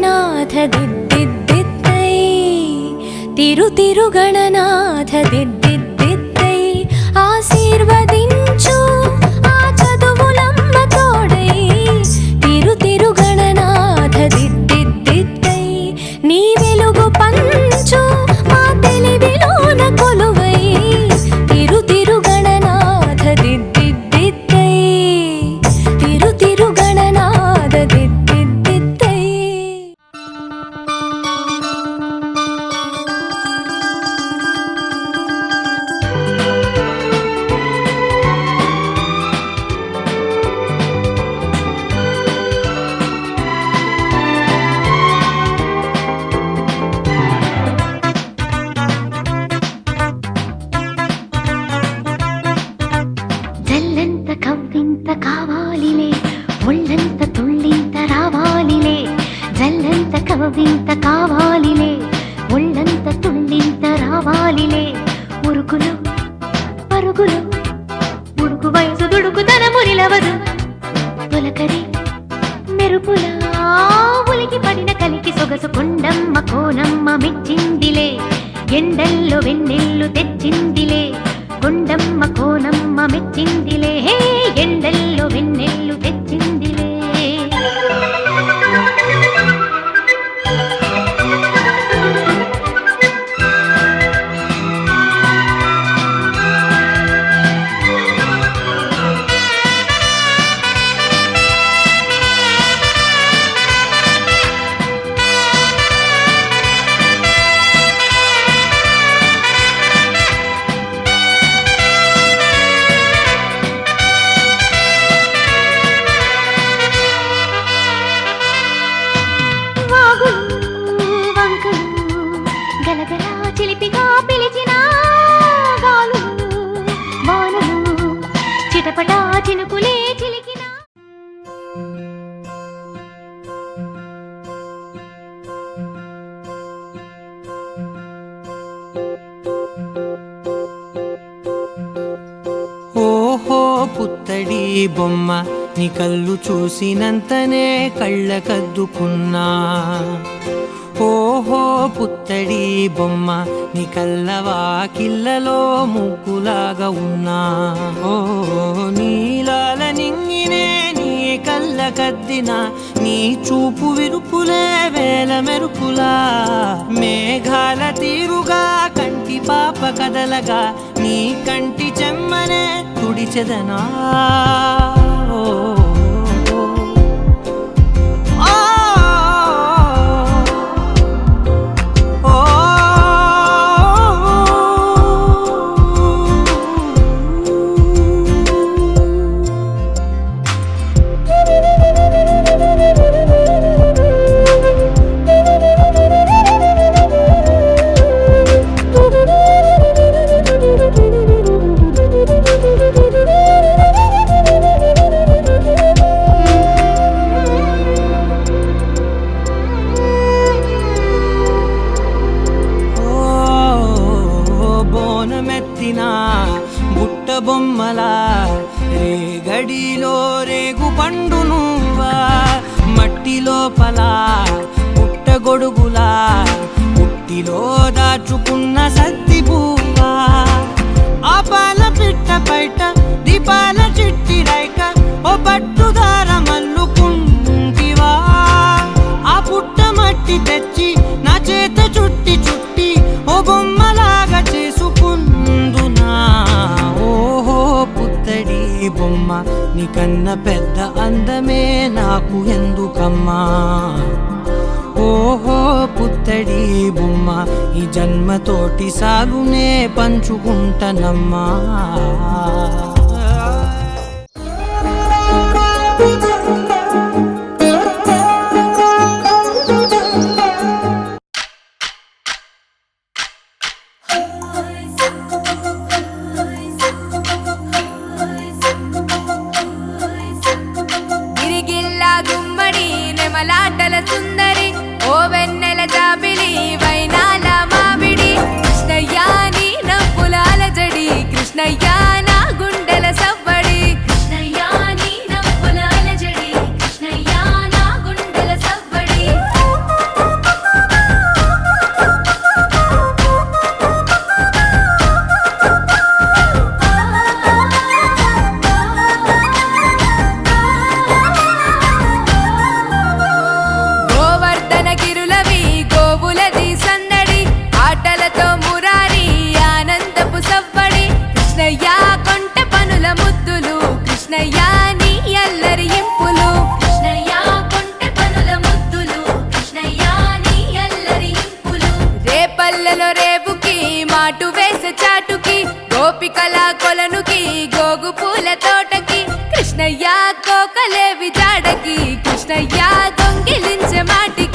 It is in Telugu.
గణనాథ దిద్దిద్దిద్దై తిరు తిరు గణనాథ దిద్దిద్దిద్దై ఆశీర్వదించు ఆ చదువులమ్మ తోడై తిరు తిరు గణనాథ దిద్దిద్దిద్దై నీ వెలుగు పంచు మా తెలివిలోన కొలువై తిరు తిరు గణనాథ దిద్దిద్దిద్దై తిరు తిరు గణనాథ దిద్దిద్దిద్దై. జల్లంత కవ్వింత కావాలిలే ఒళ్ళంత తుళ్ళింత రావాలిలే జల్లంత కవ్వింత కావాలిలే ఒళ్ళంత తుళ్ళింత రావాలిలే ఉరుకులు పరుగులు ఉడుకు వయసు దుడుకుతన మురిలవదు తొలకరి మెరుపులా ఉలికి పడిన కలికి సొగసు కొండమ్మ కోనమ్మ మెచ్చిందిలే ఎండల్లో వెన్నెల్లు తెచ్చిందిలే కొండమ్మ కోనమ్మ మెచ్చిందిలే హే ఎండల్లో వెన్నెల్లు తెచ్చిందిలే. గలగలా చిలిపిగా పిలిచిన గాలులు వానలు చిటపటా చినుకులే చిలికిన ఓహో పుత్తడి బొమ్మ నీ కళ్ళు చూసినంతనే కళ్ళకద్దుకున్నా ఓహో పుత్తడి బొమ్మ నీ కళ్ళవాకిళ్ళలో ముగ్గులాగా ఉన్నా ఓ నీలాల నింగినే నీ కళ్ళకద్దిన నీ చూపు విరుపులే వేల మెరుపులా మేఘాల తీరుగా కంటి పాప కదలగా నీ కంటి చెమ్మనే తుడిచెదనా బుట్ట బొమ్మలా రేగడిలో రేగు పండు నువ్వా మట్టి లోపల పుట్ట గొడుగులా పుట్టిలో దాచుకున్న సత్తి పువ్వా ఆ పాల పిట్ట బయట దీపాల చిట్టి రైక ఓ పట్టుదార మల్లుకుంటివా ఆ పుట్ట మట్టి తెచ్చి నా చేత చుట్టి చుట్టి ఓ బొమ్మలాగా చేసుకుందునా ఓహో పుత్తడి బొమ్మ నీకన్న పెద్ద అందమే నాకు ఎందుకమ్మా ఓహో పుత్తడి బొమ్మ ఈ జన్మతోటి సాలునే పంచుకుంటనమ్మా. నెమలాటల సుందరి ఓ వెన్నెల జాబిలి వైనాల మామిడి కృష్ణయ్య నీ నవ్వులాల జడి కృష్ణయ్య నా గుండె కృష్ణయ్య కోకలేవి జాడకి కృష్ణయ్య దొంగిలించే మాటికి